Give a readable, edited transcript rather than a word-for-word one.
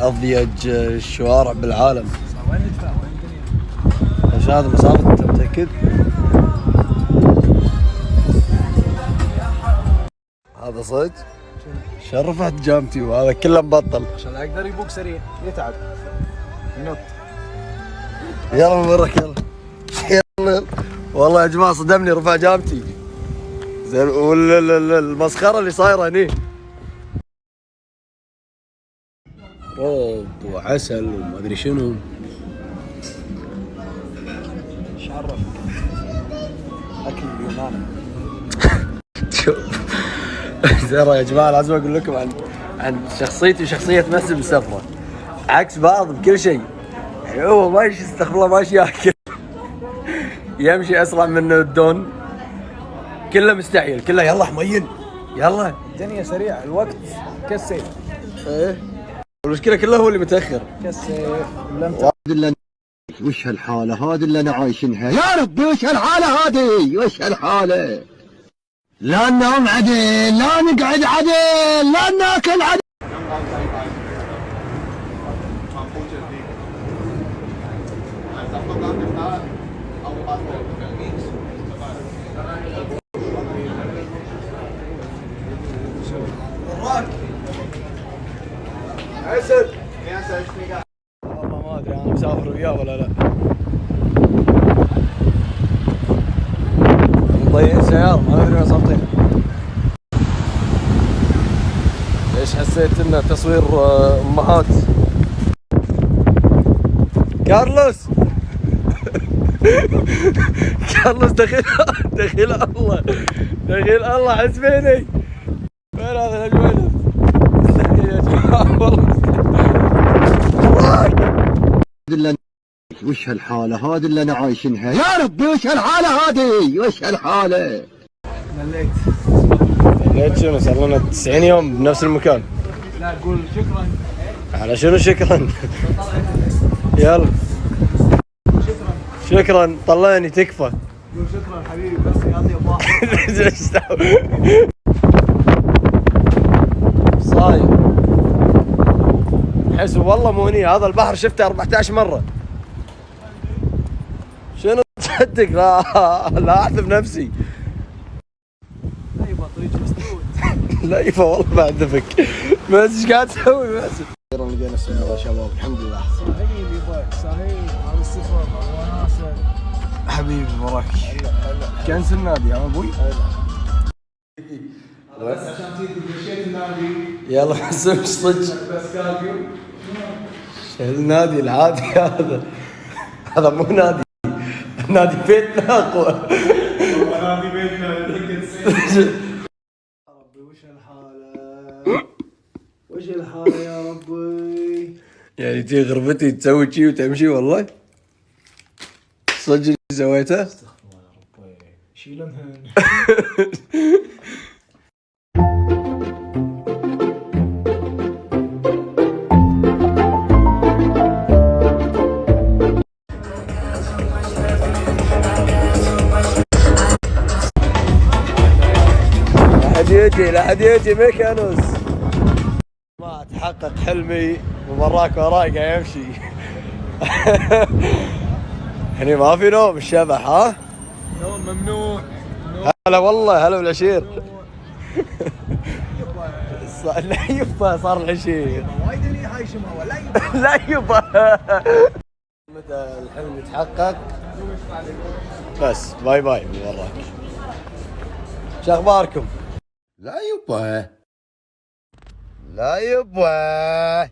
اضيج الشوارع بالعالم. وين ندفع؟ وين الدنيا؟ عشان هذا مسافة، انت متأكد؟ هذا صدق؟ شرفت جامتي وهذا كله مبطل. عشان اقدر يبوك سريع يتعب ينط. يلا مبارك يلا. يلا والله يا جماعة صدمني رفع جامتي. زين والمسخرة اللي صايرة هني روب وعسل وما ادري شنو. شرف اكل اليوناني. ترى يا جماعة لازم اقول لكم عن شخصيتي وشخصية مسلم السفرة عكس بعض بكل شيء. يعني هو ماشي استغفر الله ماشي ياكل يمشي اسرع من الدون، كله مستعجل كله يلا حمين يلا. الدنيا سريعة الوقت كالسيف. ايه المشكلة كله هو اللي متأخر كالسيف. وش هالحالة هذه اللي انا عايشينها يا ربي؟ وش هالحالة هذه؟ وش هالحالة؟ لا ننام عدل، لا نقعد عدل، لا ناكل عدل. عسل والله ما ادري انا مسافر وياه ولا لا. مضيعين سيارة ما ندري وين صابطين. ليش حسيت انه تصوير امهات؟ كارلوس كارلوس دخيل الله دخيل الله حسبيني. وين هذا الوين يا جماعة والله. وش هالحالة هذه اللي انا عايشينها يا ربي؟ وش هالحالة هذه؟ وش هالحالة؟ مليت شنو؟ صار لنا 90 يوم بنفس المكان. لا قول شكرا. على شنو شكرا؟ يلا شكرا طلعني تكفى. قول شكرا حبيبي بس يعطي الله. صاير حسب والله مو هني. هذا البحر شفته 14 مرة. شنو تصدق؟ لا اعذب نفسي. لا يبغى طريق مسدود. لا يفا والله ما اعذبك. بس ايش قاعد تسوي بس؟ لقينا السيارة يا شباب الحمد لله. صحيح يبغاك صحيح. هذا السفر وناسة حبيبي وراك. كنس النادي يا ابوي. بس عشان تيجي دشيت النادي. يلا بس مش صدق. بس كارديو. النادي العادي هذا مو نادي. نادي بيتنا اقوى. نادي بيتنا. ربي وش هالحالة؟ وش الحالة يا ربي؟ يعني تي غرفتي تسوي شي وتمشي والله؟ صدق اللي سويته؟ استغفر الله يا ربي. شيلنهن. لا حد يجي ميكانوس. ما تحقق حلمي وبراك وراي قاعد يمشي. هني ما في نوم الشبح ها؟ نوم ممنوع. هلا والله هلا بالعشير. لا يبا صار العشير. وايد اللي هايشمها ولا يبا. لا يبا. متى الحلم يتحقق بس باي باي من وراك. شو اخباركم؟ لا يبا لا يبا